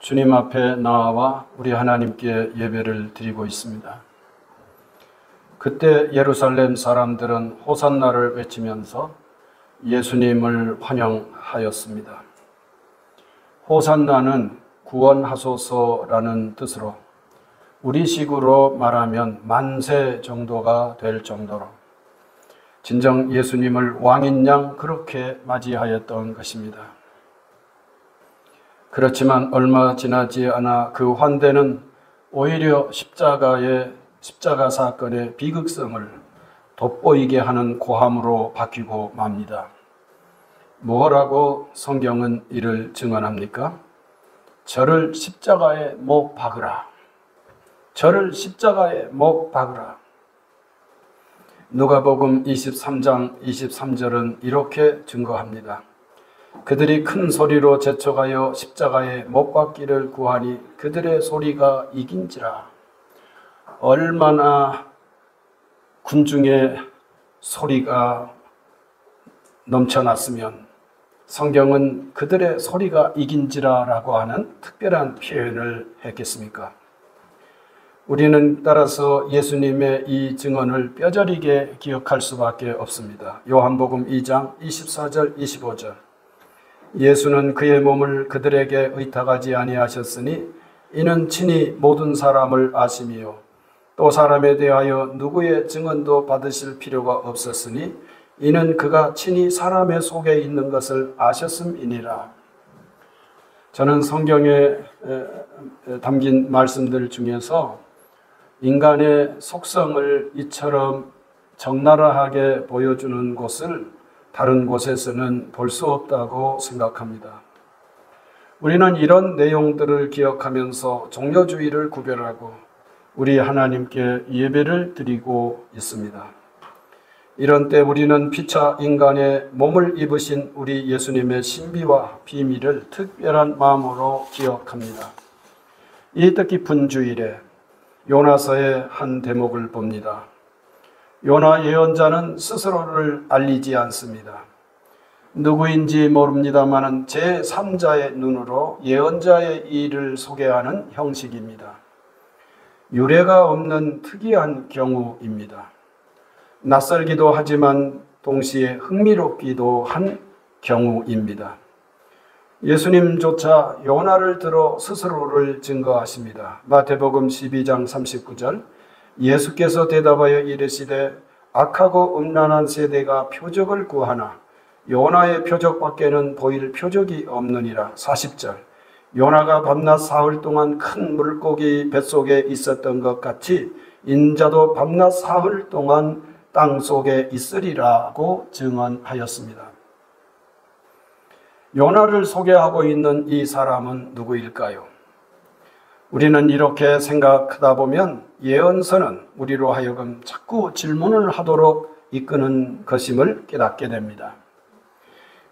주님 앞에 나와 우리 하나님께 예배를 드리고 있습니다. 그때 예루살렘 사람들은 호산나를 외치면서 예수님을 환영하였습니다. 호산나는 구원하소서라는 뜻으로 우리식으로 말하면 만세 정도가 될 정도로 진정 예수님을 왕인 양 그렇게 맞이하였던 것입니다. 그렇지만 얼마 지나지 않아 그 환대는 오히려 십자가 사건의 비극성을 돋보이게 하는 고함으로 바뀌고 맙니다. 뭐라고 성경은 이를 증언합니까? 저를 십자가에 못 박으라. 저를 십자가에 못 박으라. 누가복음 23장 23절은 이렇게 증거합니다. 그들이 큰 소리로 재촉하여 십자가에 못 박기를 구하니 그들의 소리가 이긴지라. 얼마나 군중의 소리가 넘쳐났으면 성경은 그들의 소리가 이긴지라라고 하는 특별한 표현을 했겠습니까? 우리는 따라서 예수님의 이 증언을 뼈저리게 기억할 수밖에 없습니다. 요한복음 2장 24절 25절 예수는 그의 몸을 그들에게 의탁하지 아니하셨으니 이는 친히 모든 사람을 아심이요 또 사람에 대하여 누구의 증언도 받으실 필요가 없었으니 이는 그가 친히 사람의 속에 있는 것을 아셨음이니라. 저는 성경에 담긴 말씀들 중에서 인간의 속성을 이처럼 적나라하게 보여주는 곳을 다른 곳에서는 볼 수 없다고 생각합니다. 우리는 이런 내용들을 기억하면서 종교주의를 구별하고 우리 하나님께 예배를 드리고 있습니다. 이런 때 우리는 피차 인간의 몸을 입으신 우리 예수님의 신비와 비밀을 특별한 마음으로 기억합니다. 이 뜻깊은 주일에 요나서의 한 대목을 봅니다. 요나 예언자는 스스로를 알리지 않습니다. 누구인지 모릅니다만 제3자의 눈으로 예언자의 일을 소개하는 형식입니다. 유례가 없는 특이한 경우입니다. 낯설기도 하지만 동시에 흥미롭기도 한 경우입니다. 예수님조차 요나를 들어 스스로를 증거하십니다. 마태복음 12장 39절 예수께서 대답하여 이르시되 악하고 음란한 세대가 표적을 구하나 요나의 표적밖에는 보일 표적이 없느니라. 40절 요나가 밤낮 사흘 동안 큰 물고기 뱃속에 있었던 것 같이 인자도 밤낮 사흘 동안 땅속에 있으리라고 증언하였습니다. 요나를 소개하고 있는 이 사람은 누구일까요? 우리는 이렇게 생각하다 보면 예언서는 우리로 하여금 자꾸 질문을 하도록 이끄는 것임을 깨닫게 됩니다.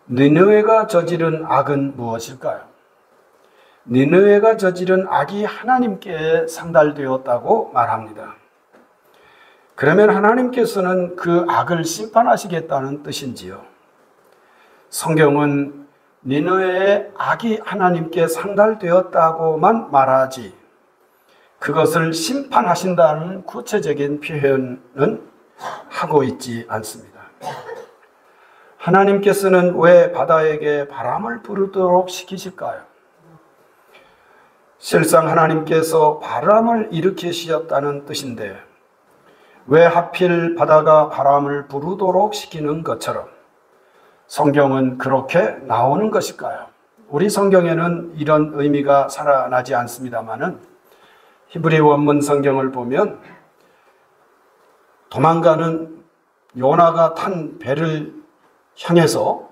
니느웨가 저지른 악은 무엇일까요? 니느웨가 저지른 악이 하나님께 상달되었다고 말합니다. 그러면 하나님께서는 그 악을 심판하시겠다는 뜻인지요? 성경은 니느웨의 악이 하나님께 상달되었다고만 말하지 그것을 심판하신다는 구체적인 표현은 하고 있지 않습니다. 하나님께서는 왜 바다에게 바람을 부르도록 시키실까요? 실상 하나님께서 바람을 일으키셨다는 뜻인데 왜 하필 바다가 바람을 부르도록 시키는 것처럼 성경은 그렇게 나오는 것일까요? 우리 성경에는 이런 의미가 살아나지 않습니다만은 히브리 원문 성경을 보면 도망가는 요나가 탄 배를 향해서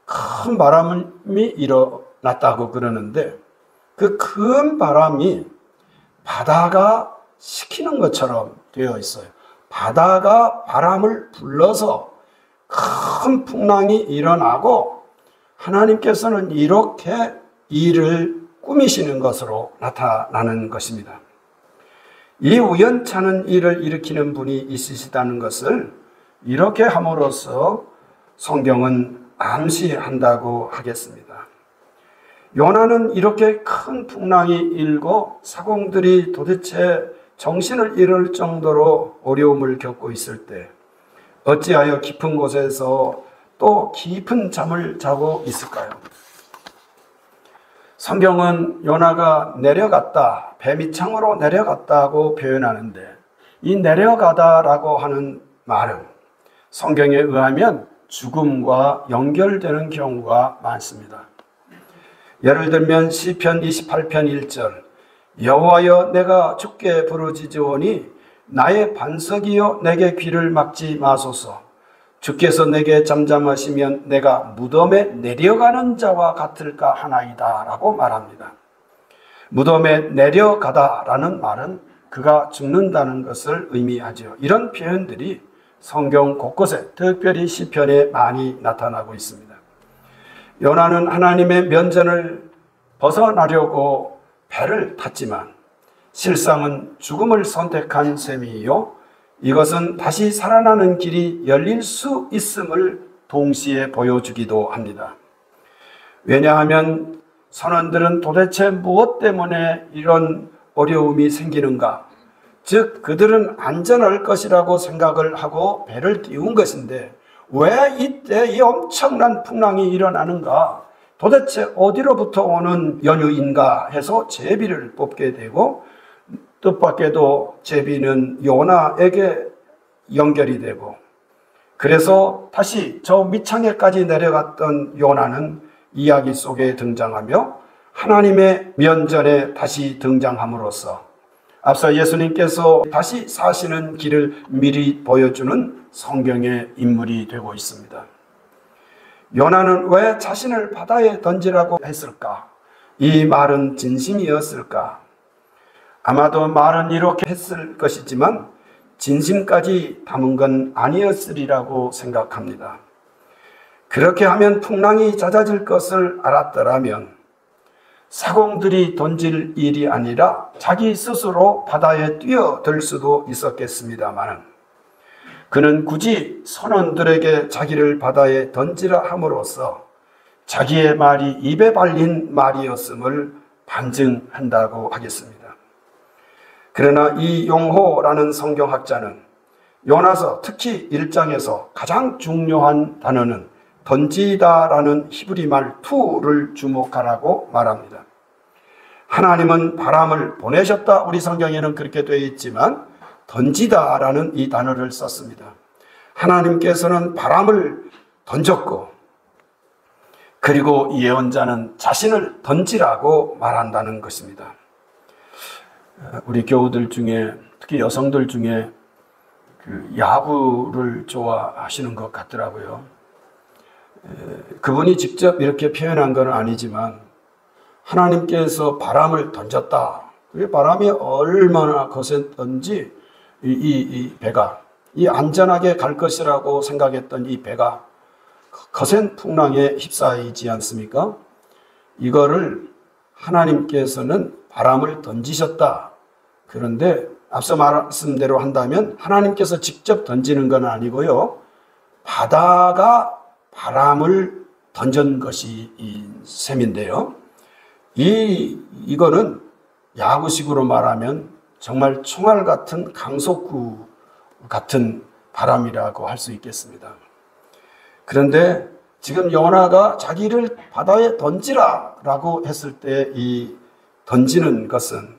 큰 바람이 일어났다고 그러는데 그 큰 바람이 바다가 시키는 것처럼 되어 있어요. 바다가 바람을 불러서 큰 풍랑이 일어나고 하나님께서는 이렇게 일을 꾸미시는 것으로 나타나는 것입니다. 이 우연찮은 일을 일으키는 분이 있으시다는 것을 이렇게 함으로써 성경은 암시한다고 하겠습니다. 요나는 이렇게 큰 풍랑이 일고 사공들이 도대체 정신을 잃을 정도로 어려움을 겪고 있을 때 어찌하여 깊은 곳에서 또 깊은 잠을 자고 있을까요? 성경은 요나가 내려갔다, 배 밑창으로 내려갔다고 표현하는데 이 내려가다라고 하는 말은 성경에 의하면 죽음과 연결되는 경우가 많습니다. 예를 들면 시편 28편 1절 여호와여 내가 주께 부르짖으오니 나의 반석이여 내게 귀를 막지 마소서. 주께서 내게 잠잠하시면 내가 무덤에 내려가는 자와 같을까 하나이다 라고 말합니다. 무덤에 내려가다라는 말은 그가 죽는다는 것을 의미하죠. 이런 표현들이 성경 곳곳에 특별히 시편에 많이 나타나고 있습니다. 요나는 하나님의 면전을 벗어나려고 배를 탔지만 실상은 죽음을 선택한 셈이요. 이것은 다시 살아나는 길이 열릴 수 있음을 동시에 보여주기도 합니다. 왜냐하면 선원들은 도대체 무엇 때문에 이런 어려움이 생기는가? 즉 그들은 안전할 것이라고 생각을 하고 배를 띄운 것인데 왜 이때 이 엄청난 풍랑이 일어나는가? 도대체 어디로부터 오는 연유인가 해서 제비를 뽑게 되고 뜻밖에도 제비는 요나에게 연결이 되고 그래서 다시 저 밑창에까지 내려갔던 요나는 이야기 속에 등장하며 하나님의 면전에 다시 등장함으로써 앞서 예수님께서 다시 사시는 길을 미리 보여주는 성경의 인물이 되고 있습니다. 요나는 왜 자신을 바다에 던지라고 했을까? 이 말은 진심이었을까? 아마도 말은 이렇게 했을 것이지만 진심까지 담은 건 아니었으리라고 생각합니다. 그렇게 하면 풍랑이 잦아질 것을 알았더라면 사공들이 던질 일이 아니라 자기 스스로 바다에 뛰어들 수도 있었겠습니다만 그는 굳이 선원들에게 자기를 바다에 던지라 함으로써 자기의 말이 입에 발린 말이었음을 반증한다고 하겠습니다. 그러나 이 용호라는 성경학자는 요나서 특히 1장에서 가장 중요한 단어는 던지다라는 히브리 말 투를 주목하라고 말합니다. 하나님은 바람을 보내셨다. 우리 성경에는 그렇게 되어 있지만 던지다라는 이 단어를 썼습니다. 하나님께서는 바람을 던졌고 그리고 예언자는 자신을 던지라고 말한다는 것입니다. 우리 교우들 중에 특히 여성들 중에 그 야구를 좋아하시는 것 같더라고요. 그분이 직접 이렇게 표현한 건 아니지만 하나님께서 바람을 던졌다. 그게 바람이 얼마나 거셌던지 이 배가 이 안전하게 갈 것이라고 생각했던 이 배가 거센 풍랑에 휩싸이지 않습니까? 이거를 하나님께서는 바람을 던지셨다. 그런데 앞서 말씀대로 한다면 하나님께서 직접 던지는 건 아니고요. 바다가 바람을 던진 것이 이 셈인데요. 이거는 야구식으로 말하면 정말 총알 같은 강속구 같은 바람이라고 할 수 있겠습니다. 그런데 지금 요나가 자기를 바다에 던지라 라고 했을 때 이 던지는 것은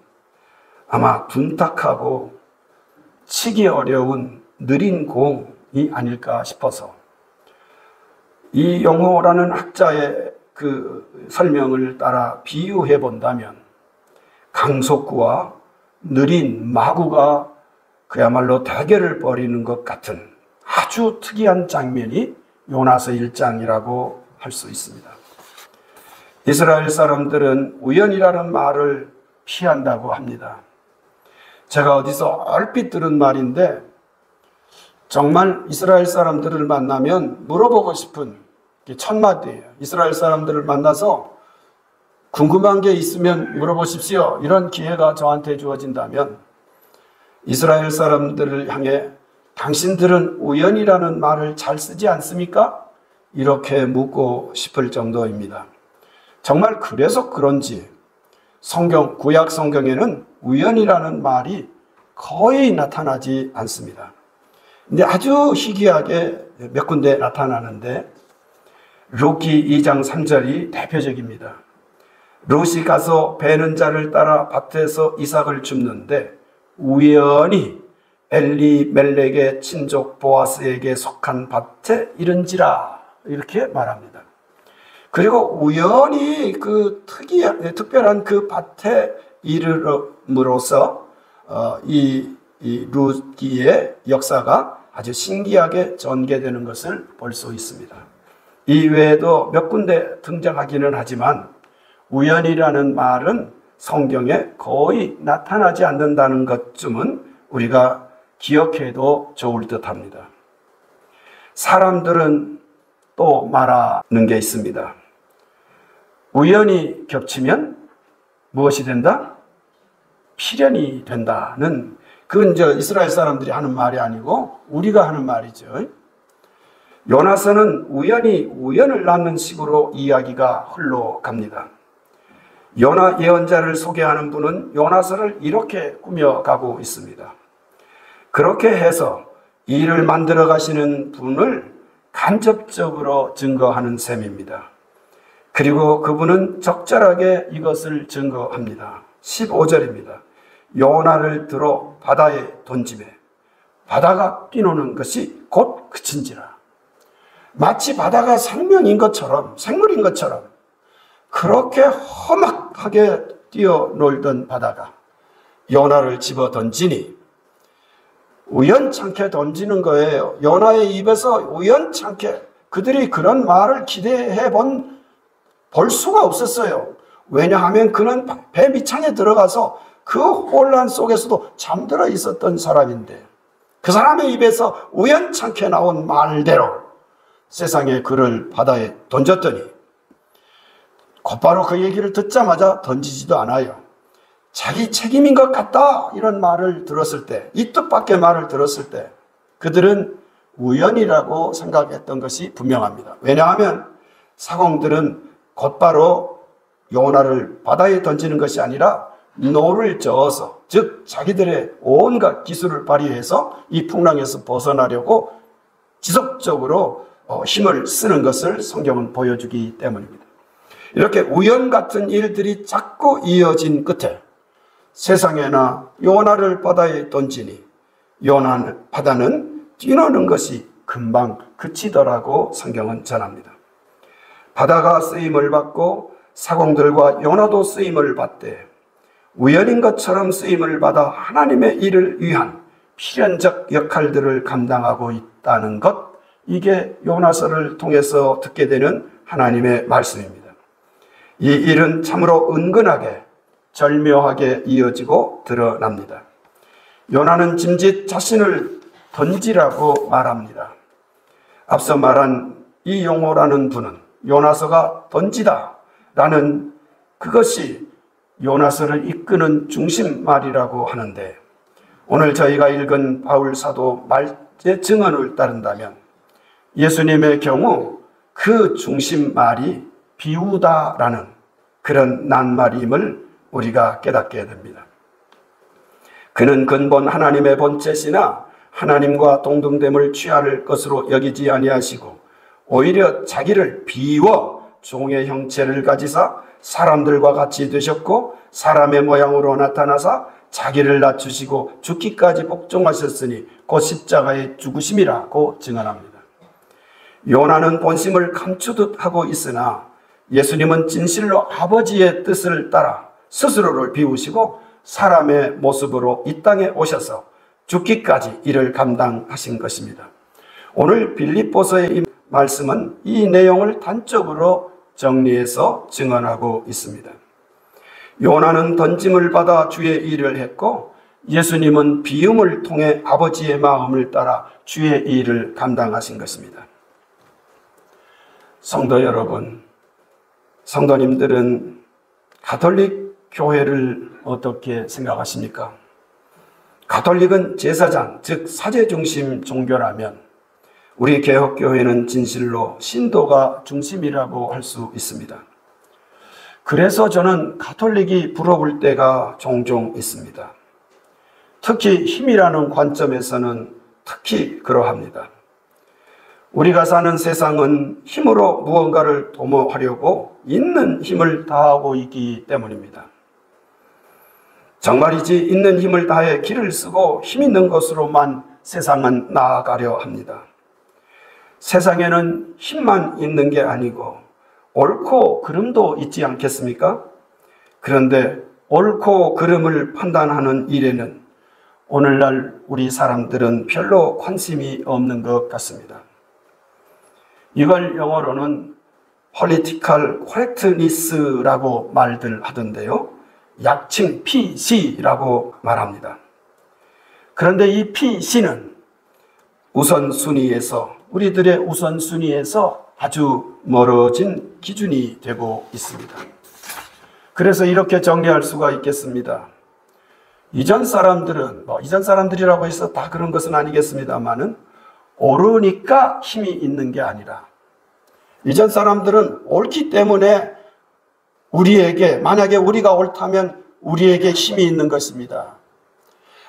아마 둔탁하고 치기 어려운 느린 공이 아닐까 싶어서 이 용호라는 학자의 그 설명을 따라 비유해 본다면 강속구와 느린 마구가 그야말로 대결을 벌이는 것 같은 아주 특이한 장면이 요나서 1장이라고 할 수 있습니다. 이스라엘 사람들은 우연이라는 말을 피한다고 합니다. 제가 어디서 얼핏 들은 말인데 정말 이스라엘 사람들을 만나면 물어보고 싶은 게 첫 마디예요. 이스라엘 사람들을 만나서 궁금한 게 있으면 물어보십시오. 이런 기회가 저한테 주어진다면 이스라엘 사람들을 향해 당신들은 우연이라는 말을 잘 쓰지 않습니까? 이렇게 묻고 싶을 정도입니다. 정말 그래서 그런지 구약 성경에는 우연이라는 말이 거의 나타나지 않습니다. 근데 아주 희귀하게 몇 군데 나타나는데 룻기 2장 3절이 대표적입니다. 룻이 가서 베는 자를 따라 밭에서 이삭을 줍는데 우연히 엘리멜렉의 친족 보아스에게 속한 밭에 이른지라, 이렇게 말합니다. 그리고 우연히 그 특별한 그 밭에 이르름으로써 이 룻기의 역사가 아주 신기하게 전개되는 것을 볼 수 있습니다. 이 외에도 몇 군데 등장하기는 하지만 우연이라는 말은 성경에 거의 나타나지 않는다는 것쯤은 우리가 기억해도 좋을 듯합니다. 사람들은 또 말하는 게 있습니다. 우연히 겹치면 무엇이 된다? 필연이 된다는, 그건 이스라엘 사람들이 하는 말이 아니고 우리가 하는 말이죠. 요나서는 우연히 우연을 낳는 식으로 이야기가 흘러갑니다. 요나 예언자를 소개하는 분은 요나서를 이렇게 꾸며가고 있습니다. 그렇게 해서 이 일을 만들어 가시는 분을 간접적으로 증거하는 셈입니다. 그리고 그분은 적절하게 이것을 증거합니다. 15절입니다. 요나를 들어 바다에 던지매 바다가 뛰노는 것이 곧 그친지라. 마치 바다가 생명인 것처럼, 생물인 것처럼 그렇게 험악하게 뛰어놀던 바다가 요나를 집어 던지니, 우연찮게 던지는 거예요. 요나의 입에서 우연찮게, 그들이 그런 말을 기대해 볼 수가 없었어요. 왜냐하면 그는 배 밑창에 들어가서 그 혼란 속에서도 잠들어 있었던 사람인데, 그 사람의 입에서 우연찮게 나온 말대로 세상에 그를 바다에 던졌더니 곧바로 그 얘기를 듣자마자 던지지도 않아요. 자기 책임인 것 같다, 이런 말을 들었을 때, 이 뜻밖의 말을 들었을 때 그들은 우연이라고 생각했던 것이 분명합니다. 왜냐하면 사공들은 곧바로 요나를 바다에 던지는 것이 아니라 노를 저어서, 즉 자기들의 온갖 기술을 발휘해서 이 풍랑에서 벗어나려고 지속적으로 힘을 쓰는 것을 성경은 보여주기 때문입니다. 이렇게 우연 같은 일들이 자꾸 이어진 끝에 세상에나 요나를 바다에 던지니 바다는 뛰노는 것이 금방 그치더라고 성경은 전합니다. 바다가 쓰임을 받고 사공들과 요나도 쓰임을 받되 우연인 것처럼 쓰임을 받아 하나님의 일을 위한 필연적 역할들을 감당하고 있다는 것, 이게 요나서를 통해서 듣게 되는 하나님의 말씀입니다. 이 일은 참으로 은근하게 절묘하게 이어지고 드러납니다. 요나는 짐짓 자신을 던지라고 말합니다. 앞서 말한 이 용어라는 분은 요나서가 던지다 라는 그것이 요나서를 이끄는 중심말이라고 하는데, 오늘 저희가 읽은 바울 사도 말의 증언을 따른다면 예수님의 경우 그 중심말이 비우다라는 그런 낱말임을 우리가 깨닫게 됩니다. 그는 근본 하나님의 본체시나 하나님과 동등됨을 취할 것으로 여기지 아니하시고 오히려 자기를 비워 종의 형체를 가지사 사람들과 같이 되셨고 사람의 모양으로 나타나사 자기를 낮추시고 죽기까지 복종하셨으니 곧 십자가의 죽으심이라고 증언합니다. 요나는 본심을 감추듯 하고 있으나 예수님은 진실로 아버지의 뜻을 따라 스스로를 비우시고 사람의 모습으로 이 땅에 오셔서 죽기까지 이를 감당하신 것입니다. 오늘 빌립보서의 이 말씀은 이 내용을 단적으로 정리해서 증언하고 있습니다. 요나는 던짐을 받아 주의 일을 했고 예수님은 비움을 통해 아버지의 마음을 따라 주의 일을 감당하신 것입니다. 성도 여러분, 성도님들은 가톨릭 교회를 어떻게 생각하십니까? 가톨릭은 제사장, 즉 사제 중심 종교라면 우리 개혁교회는 진실로 신도가 중심이라고 할 수 있습니다. 그래서 저는 가톨릭이 부러울 때가 종종 있습니다. 특히 힘이라는 관점에서는 특히 그러합니다. 우리가 사는 세상은 힘으로 무언가를 도모하려고 있는 힘을 다하고 있기 때문입니다. 정말이지 있는 힘을 다해 길을 쓰고 힘 있는 것으로만 세상은 나아가려 합니다. 세상에는 힘만 있는 게 아니고 옳고 그름도 있지 않겠습니까? 그런데 옳고 그름을 판단하는 일에는 오늘날 우리 사람들은 별로 관심이 없는 것 같습니다. 이걸 영어로는 political correctness라고 말들 하던데요. 약칭 PC라고 말합니다. 그런데 이 PC는 우선순위에서, 우리들의 우선순위에서 아주 멀어진 기준이 되고 있습니다. 그래서 이렇게 정리할 수가 있겠습니다. 이전 사람들은, 이전 사람들이라고 해서 다 그런 것은 아니겠습니다만은, 옳으니까 힘이 있는 게 아니라, 이전 사람들은 옳기 때문에 우리에게, 만약에 우리가 옳다면 우리에게 힘이 있는 것입니다.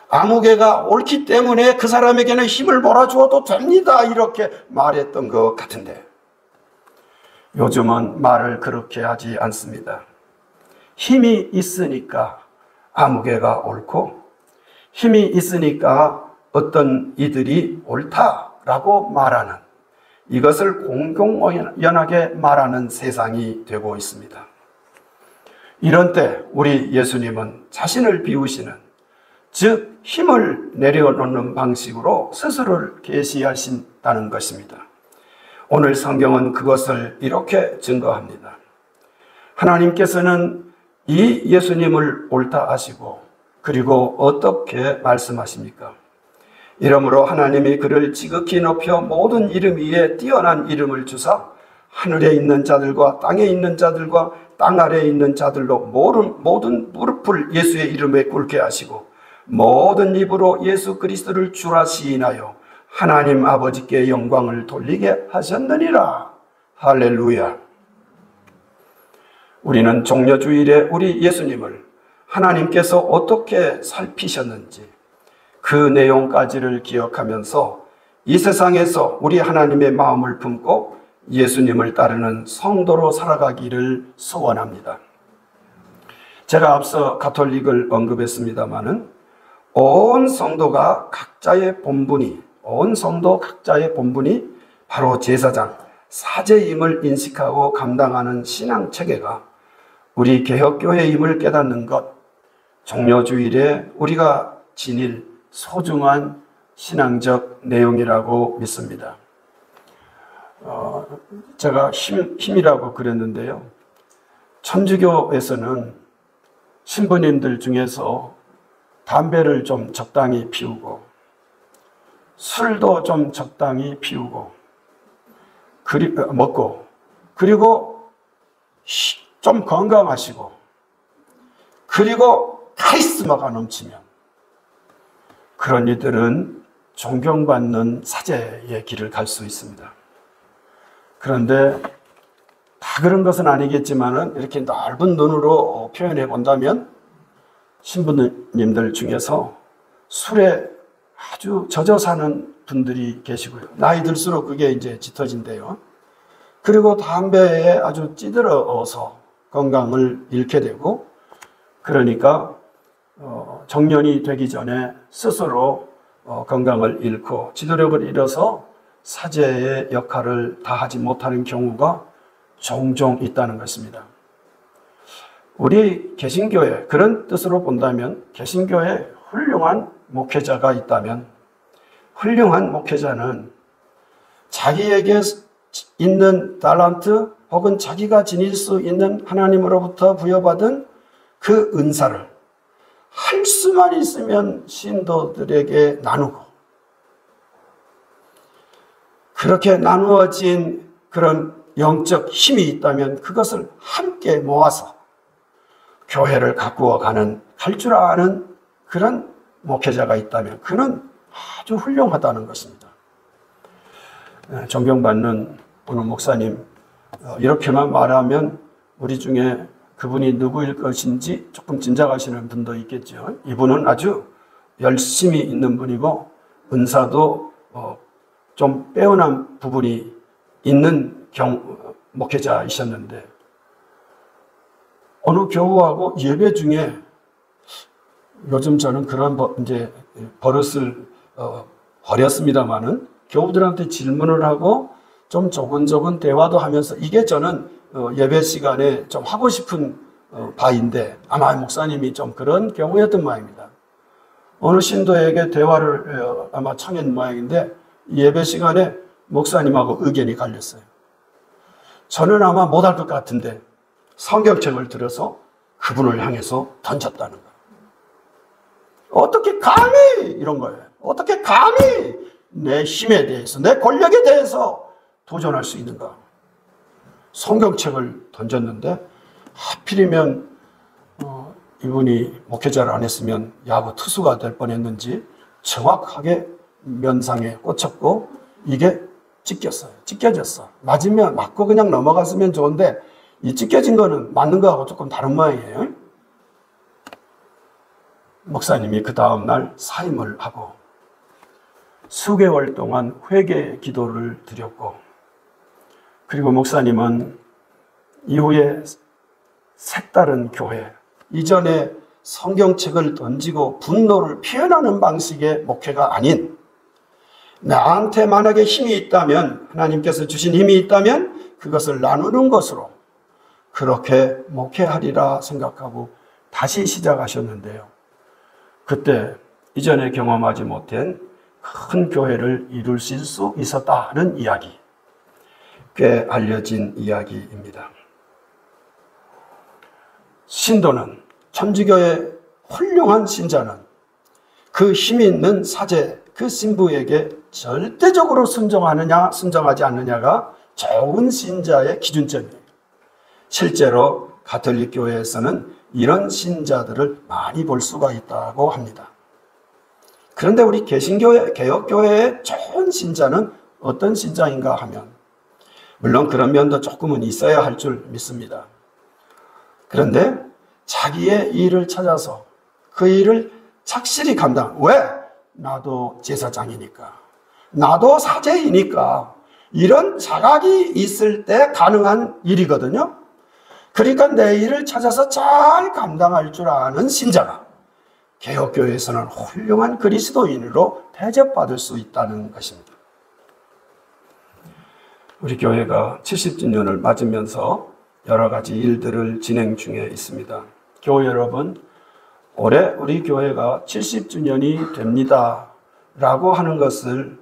아무개가 옳기 때문에 그 사람에게는 힘을 몰아주어도 됩니다. 이렇게 말했던 것 같은데, 요즘은 말을 그렇게 하지 않습니다. 힘이 있으니까 아무개가 옳고, 힘이 있으니까 어떤 이들이 옳다라고 말하는, 이것을 공공연하게 말하는 세상이 되고 있습니다. 이런 때 우리 예수님은 자신을 비우시는, 즉 힘을 내려놓는 방식으로 스스로를 계시하신다는 것입니다. 오늘 성경은 그것을 이렇게 증거합니다. 하나님께서는 이 예수님을 옳다 하시고, 그리고 어떻게 말씀하십니까? 이러므로 하나님이 그를 지극히 높여 모든 이름 위에 뛰어난 이름을 주사 하늘에 있는 자들과 땅에 있는 자들과 땅 아래에 있는 자들로 모든 무릎을 예수의 이름에 꿇게 하시고 모든 입으로 예수 그리스도를 주라 시인하여 하나님 아버지께 영광을 돌리게 하셨느니라. 할렐루야. 우리는 종려주일에 우리 예수님을 하나님께서 어떻게 살피셨는지 그 내용까지를 기억하면서 이 세상에서 우리 하나님의 마음을 품고 예수님을 따르는 성도로 살아가기를 소원합니다. 제가 앞서 가톨릭을 언급했습니다마는 온 성도 각자의 본분이 바로 제사장, 사제임을 인식하고 감당하는 신앙 체계가 우리 개혁교회임을 깨닫는 것, 종려주일에 우리가 지닐 소중한 신앙적 내용이라고 믿습니다. 제가 힘이라고 그랬는데요. 천주교에서는 신부님들 중에서 담배를 좀 적당히 피우고 술도 좀 적당히 피우고 먹고, 그리고 좀 건강하시고, 그리고 카리스마가 넘치면 그런 이들은 존경받는 사제의 길을 갈 수 있습니다. 그런데 다 그런 것은 아니겠지만은 이렇게 넓은 눈으로 표현해 본다면 신부님들 중에서 술에 아주 젖어 사는 분들이 계시고요. 나이 들수록 그게 이제 짙어진대요. 그리고 담배에 아주 찌들어서 건강을 잃게 되고, 그러니까 정년이 되기 전에 스스로 건강을 잃고 지도력을 잃어서 사제의 역할을 다하지 못하는 경우가 종종 있다는 것입니다. 우리 개신교회, 그런 뜻으로 본다면 개신교회 훌륭한 목회자가 있다면, 훌륭한 목회자는 자기에게 있는 달란트 혹은 자기가 지닐 수 있는 하나님으로부터 부여받은 그 은사를 할 수만 있으면 신도들에게 나누고, 그렇게 나누어진 그런 영적 힘이 있다면 그것을 함께 모아서 교회를 가꾸어가는, 갈 줄 아는 그런 목회자가 있다면 그는 아주 훌륭하다는 것입니다. 존경받는 오늘 목사님, 이렇게만 말하면 우리 중에 그분이 누구일 것인지 조금 짐작하시는 분도 있겠죠. 이분은 아주 열심히 있는 분이고 은사도 좀 빼어난 부분이 있는 목회자이셨는데 어느 교우하고 예배 중에 요즘 저는 그런 이제 버릇을 버렸습니다만은 교우들한테 질문을 하고 좀 조근조근 대화도 하면서 이게 저는 예배 시간에 좀 하고 싶은 바인데 아마 목사님이 좀 그런 경우였던 모양입니다. 어느 신도에게 대화를 아마 청한 모양인데 예배 시간에 목사님하고 의견이 갈렸어요. 저는 아마 못할 것 같은데 성경책을 들어서 그분을 향해서 던졌다는 거예요. 어떻게 감히 이런 거예요. 어떻게 감히 내 힘에 대해서 내 권력에 대해서 도전할 수 있는가. 성경책을 던졌는데 하필이면 이분이 목회자를 안 했으면 야구 투수가 될 뻔했는지 정확하게 면상에 꽂혔고 이게 찢겨졌어. 맞으면 맞고 그냥 넘어갔으면 좋은데 이 찢겨진 거는 맞는 거하고 조금 다른 모양이에요. 목사님이 그 다음 날 사임을 하고 수개월 동안 회개 기도를 드렸고 그리고 목사님은 이후에 색다른 교회, 이전에 성경책을 던지고 분노를 표현하는 방식의 목회가 아닌 나한테 만약에 힘이 있다면 하나님께서 주신 힘이 있다면 그것을 나누는 것으로 그렇게 목회하리라 생각하고 다시 시작하셨는데요. 그때 이전에 경험하지 못한 큰 교회를 이루실 수 있었다는 이야기, 꽤 알려진 이야기입니다. 신도는 천주교의 훌륭한 신자는 그 힘 있는 사제, 그 신부에게 절대적으로 순종하느냐 순종하지 않느냐가 좋은 신자의 기준점이에요. 실제로 가톨릭 교회에서는 이런 신자들을 많이 볼 수가 있다고 합니다. 그런데 우리 개신교회, 개혁교회의 좋은 신자는 어떤 신자인가 하면 물론 그런 면도 조금은 있어야 할 줄 믿습니다. 그런데 자기의 일을 찾아서 그 일을 착실히 왜? 나도 제사장이니까. 나도 사제이니까. 이런 자각이 있을 때 가능한 일이거든요. 그러니까 내 일을 찾아서 잘 감당할 줄 아는 신자가 개혁교회에서는 훌륭한 그리스도인으로 대접받을 수 있다는 것입니다. 우리 교회가 70주년을 맞으면서 여러 가지 일들을 진행 중에 있습니다. 교회 여러분, 올해 우리 교회가 70주년이 됩니다 라고 하는 것을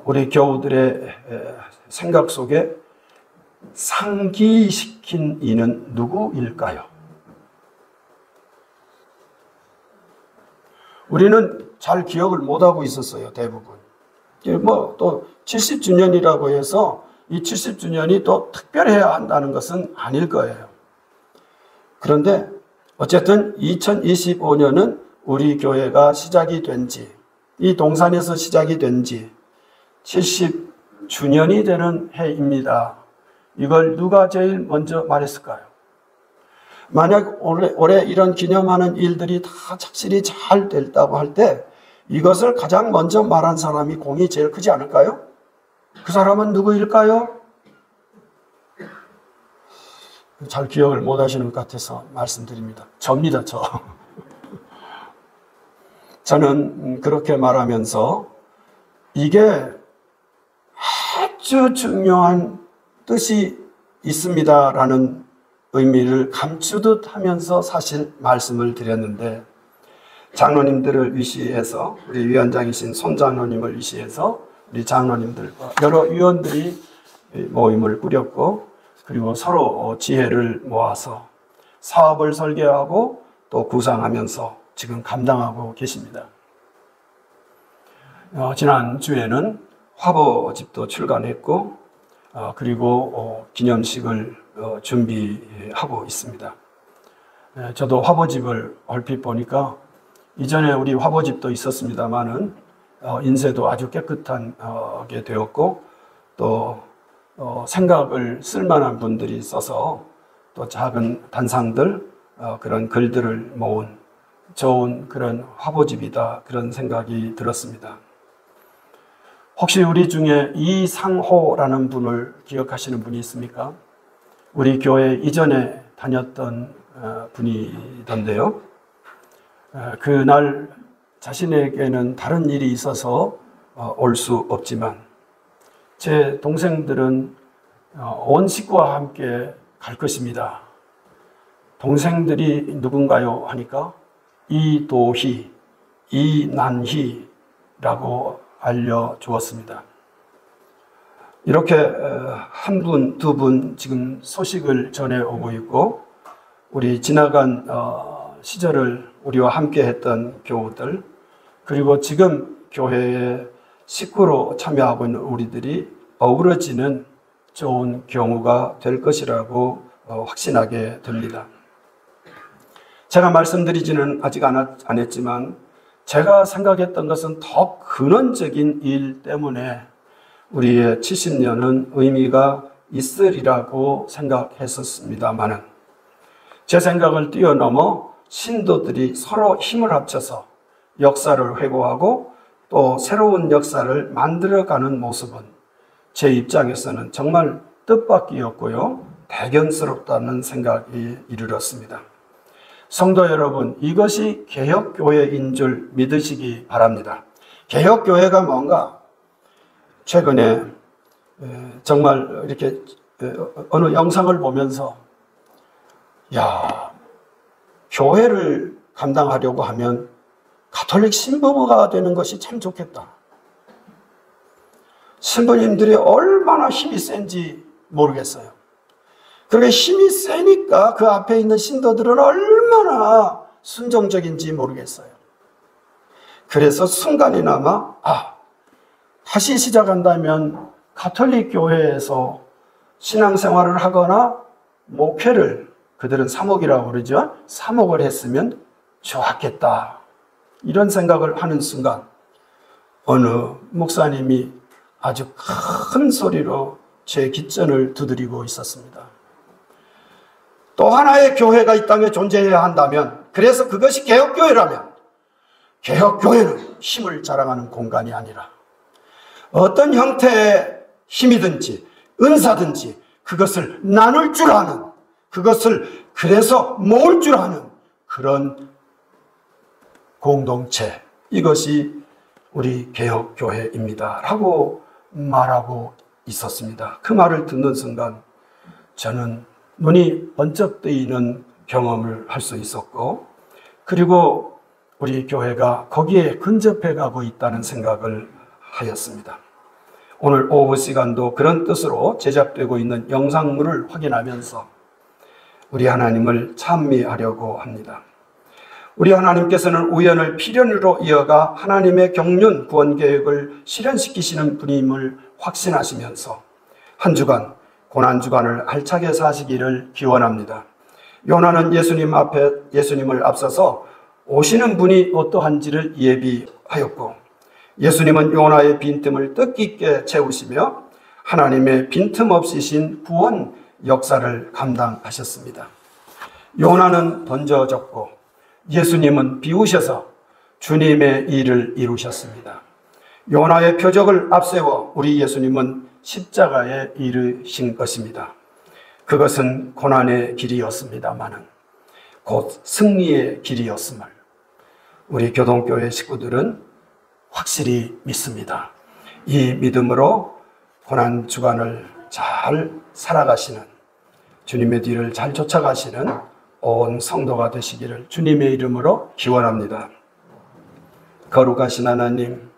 우리 교우들의 생각 속에 상기시킨 이는 누구일까요? 우리는 잘 기억을 못하고 있었어요, 대부분. 또 70주년이라고 해서 이 70주년이 또 특별해야 한다는 것은 아닐 거예요. 그런데 어쨌든 2025년은 우리 교회가 시작이 된 지, 이 동산에서 시작이 된 지 70주년이 되는 해입니다. 이걸 누가 제일 먼저 말했을까요? 만약 올해 이런 기념하는 일들이 다 착실히 잘 됐다고 할 때 이것을 가장 먼저 말한 사람이 공이 제일 크지 않을까요? 그 사람은 누구일까요? 잘 기억을 못 하시는 것 같아서 말씀드립니다. 접니다, 저. 저는 그렇게 말하면서 이게 아주 중요한 뜻이 있습니다라는 의미를 감추듯 하면서 사실 말씀을 드렸는데 장로님들을 위시해서 우리 위원장이신 손장로님을 위시해서 우리 장로님들과 여러 위원들이 모임을 꾸렸고 그리고 서로 지혜를 모아서 사업을 설계하고 또 구상하면서 지금 감당하고 계십니다. 지난주에는 화보집도 출간했고 그리고 기념식을 준비하고 있습니다. 저도 화보집을 얼핏 보니까 이전에 우리 화보집도 있었습니다만은 인쇄도 아주 깨끗하게 되었고 또 생각을 쓸만한 분들이 있어서 또 작은 단상들, 그런 글들을 모은 좋은 그런 화보집이다, 그런 생각이 들었습니다. 혹시 우리 중에 이상호라는 분을 기억하시는 분이 있습니까? 우리 교회 이전에 다녔던 분이던데요. 그날 자신에게는 다른 일이 있어서 올 수 없지만 제 동생들은 온 식구와 함께 갈 것입니다. 동생들이 누군가요? 하니까 이도희, 이난희라고 알려주었습니다. 이렇게 한 분, 두 분 지금 소식을 전해오고 있고, 우리 지나간 시절을 우리와 함께 했던 교우들, 그리고 지금 교회에 식구로 참여하고 있는 우리들이 어우러지는 좋은 경우가 될 것이라고 확신하게 됩니다. 제가 말씀드리지는 아직 안 했지만 제가 생각했던 것은 더 근원적인 일 때문에 우리의 70년은 의미가 있으리라고 생각했었습니다만은 제 생각을 뛰어넘어 신도들이 서로 힘을 합쳐서 역사를 회고하고 또 새로운 역사를 만들어가는 모습은 제 입장에서는 정말 뜻밖이었고요, 대견스럽다는 생각이 이르렀습니다. 성도 여러분, 이것이 개혁교회인 줄 믿으시기 바랍니다. 개혁교회가 뭔가? 최근에 정말 이렇게 어느 영상을 보면서 교회를 감당하려고 하면 가톨릭 신부가 되는 것이 참 좋겠다. 신부님들이 얼마나 힘이 센지 모르겠어요. 그렇게 힘이 세니까 그 앞에 있는 신도들은 얼마나 순종적인지 모르겠어요. 그래서 순간이나마 다시 시작한다면 가톨릭 교회에서 신앙생활을 하거나 목회를, 그들은 사목이라고 그러죠, 사목을 했으면 좋았겠다, 이런 생각을 하는 순간 어느 목사님이 아주 큰 소리로 제 귓전을 두드리고 있었습니다. 또 하나의 교회가 이 땅에 존재해야 한다면, 그래서 그것이 개혁교회라면, 개혁교회는 힘을 자랑하는 공간이 아니라 어떤 형태의 힘이든지 은사든지 그것을 나눌 줄 아는, 그것을 그래서 모을 줄 아는 그런 공동체, 이것이 우리 개혁교회입니다 라고 말하고 있었습니다. 그 말을 듣는 순간 저는 눈이 번쩍 뜨이는 경험을 할 수 있었고, 그리고 우리 교회가 거기에 근접해 가고 있다는 생각을 하였습니다. 오늘 오후 시간도 그런 뜻으로 제작되고 있는 영상물을 확인하면서 우리 하나님을 찬미하려고 합니다. 우리 하나님께서는 우연을 필연으로 이어가 하나님의 경륜 구원 계획을 실현시키시는 분임을 확신하시면서 한 주간, 고난주간을 알차게 사시기를 기원합니다. 요나는 예수님을 앞서서 오시는 분이 어떠한지를 예비하였고, 예수님은 요나의 빈틈을 뜻깊게 채우시며 하나님의 빈틈없이 신 구원 역사를 감당하셨습니다. 요나는 던져졌고 예수님은 비우셔서 주님의 일을 이루셨습니다. 요나의 표적을 앞세워 우리 예수님은 십자가에 이르신 것입니다. 그것은 고난의 길이었습니다마는 곧 승리의 길이었음을 우리 교동교회 식구들은 확실히 믿습니다. 이 믿음으로 고난주간을 잘 살아가시는, 주님의 뒤를 잘 쫓아가시는 온 성도가 되시기를 주님의 이름으로 기원합니다. 거룩하신 하나님,